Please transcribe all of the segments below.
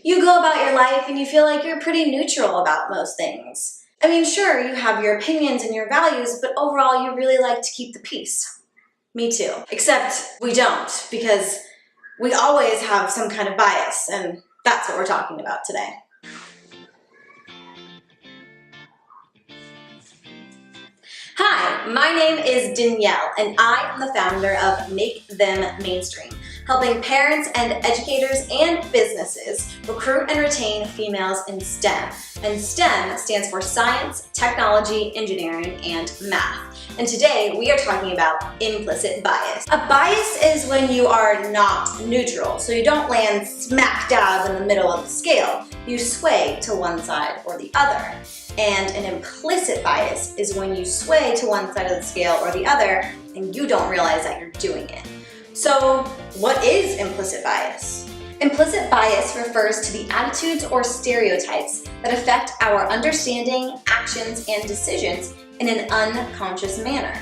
You go about your life and you feel like you're pretty neutral about most things. I mean, sure, you have your opinions and your values, but overall you really like to keep the peace. Me too. Except we don't, because we always have some kind of bias, and that's what we're talking about today. Hi, my name is Danielle, and I am the founder of Make Them Mainstream, helping parents and educators and businesses recruit and retain females in STEM. And STEM stands for science, technology, engineering, and math. And today we are talking about implicit bias. A bias is when you are not neutral, so you don't land smack dab in the middle of the scale. You sway to one side or the other. And an implicit bias is when you sway to one side of the scale or the other and you don't realize that you're doing it. So what is implicit bias? Implicit bias refers to the attitudes or stereotypes that affect our understanding, actions, and decisions in an unconscious manner.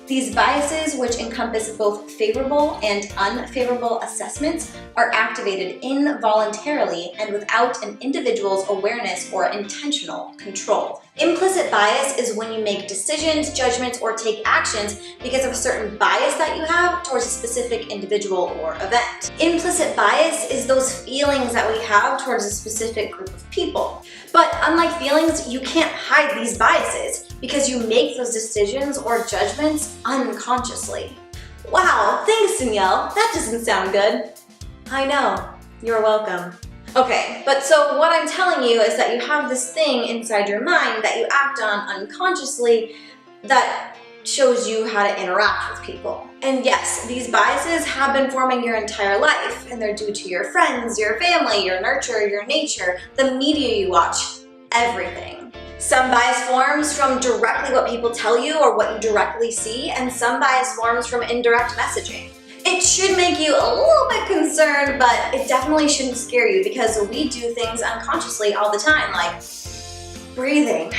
These biases, which encompass both favorable and unfavorable assessments, are activated involuntarily and without an individual's awareness or intentional control. Implicit bias is when you make decisions, judgments, or take actions because of a certain bias that you have towards a specific individual or event. Implicit bias is those feelings that we have towards a specific group of people. But unlike feelings, you can't hide these biases because you make those decisions or judgments unconsciously. Wow, thanks Danielle, that doesn't sound good. I know, you're welcome. Okay, but so what I'm telling you is that you have this thing inside your mind that you act on unconsciously that shows you how to interact with people. And yes, these biases have been forming your entire life, and they're due to your friends, your family, your nurture, your nature, the media you watch, everything. Some bias forms from directly what people tell you or what you directly see, and some bias forms from indirect messaging. It should make you a little bit concerned, but it definitely shouldn't scare you because we do things unconsciously all the time, like breathing.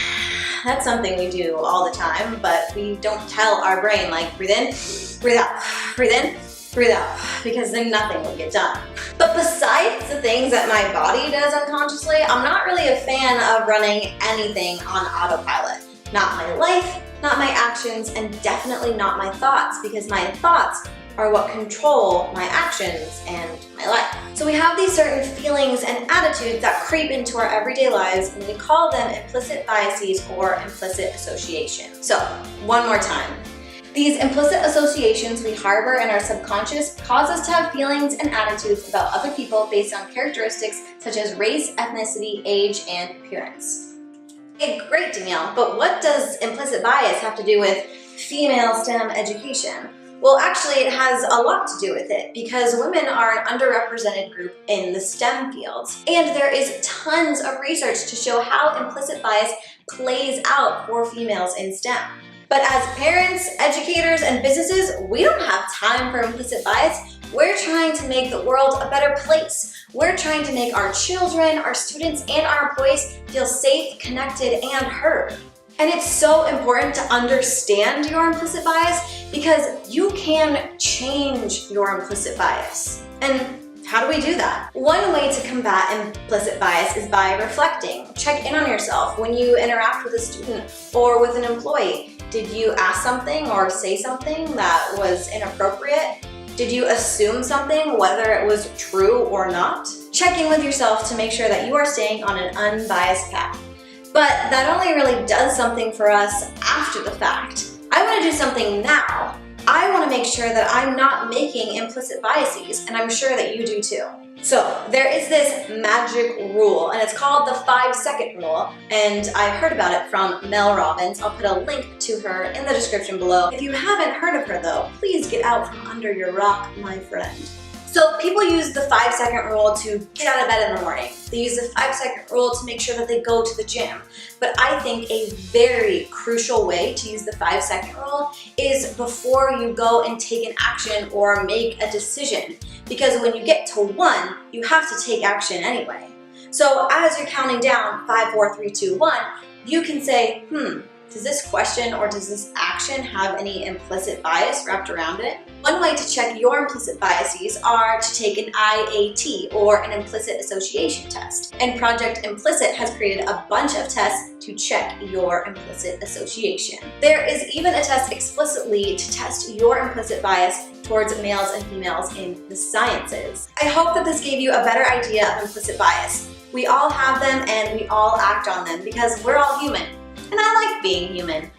That's something we do all the time, but we don't tell our brain, like, breathe in, breathe out, breathe in, breathe out, because then nothing will get done. But besides the things that my body does unconsciously, I'm not really a fan of running anything on autopilot. Not my life, not my actions, and definitely not my thoughts, because my thoughts are what control my actions and my life. So we have these certain feelings and attitudes that creep into our everyday lives, and we call them implicit biases or implicit association. So, one more time. These implicit associations we harbor in our subconscious cause us to have feelings and attitudes about other people based on characteristics such as race, ethnicity, age, and appearance. Okay, great Danielle, but what does implicit bias have to do with female STEM education? Well, actually, it has a lot to do with it because women are an underrepresented group in the STEM fields. And there is tons of research to show how implicit bias plays out for females in STEM. But as parents, educators, and businesses, we don't have time for implicit bias. We're trying to make the world a better place. We're trying to make our children, our students, and our employees feel safe, connected, and heard. And it's so important to understand your implicit bias because you can change your implicit bias. And how do we do that? One way to combat implicit bias is by reflecting. Check in on yourself when you interact with a student or with an employee. Did you ask something or say something that was inappropriate? Did you assume something, whether it was true or not? Check in with yourself to make sure that you are staying on an unbiased path. But that only really does something for us after the fact. I want to do something now. I want to make sure that I'm not making implicit biases, and I'm sure that you do too. So there is this magic rule, and it's called the 5-second rule, and I heard about it from Mel Robbins. I'll put a link to her in the description below. If you haven't heard of her though, please get out from under your rock, my friend. So people use the 5-second rule to get out of bed in the morning. They use the 5-second rule to make sure that they go to the gym. But I think a very crucial way to use the 5-second rule is before you go and take an action or make a decision. Because when you get to 1, you have to take action anyway. So as you're counting down 5, 4, 3, 2, 1, you can say, Does this question or does this action have any implicit bias wrapped around it? One way to check your implicit biases are to take an IAT, or an implicit association test. And Project Implicit has created a bunch of tests to check your implicit association. There is even a test explicitly to test your implicit bias towards males and females in the sciences. I hope that this gave you a better idea of implicit bias. We all have them and we all act on them because we're all human. And I like being human.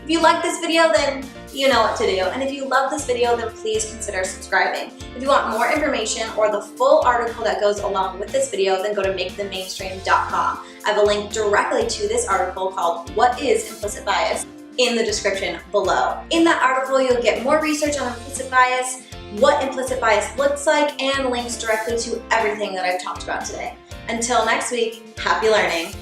If you like this video, then you know what to do. And if you love this video, then please consider subscribing. If you want more information or the full article that goes along with this video, then go to makethemmainstream.com. I have a link directly to this article called What is Implicit Bias in the description below. In that article, you'll get more research on implicit bias, what implicit bias looks like, and links directly to everything that I've talked about today. Until next week, happy learning.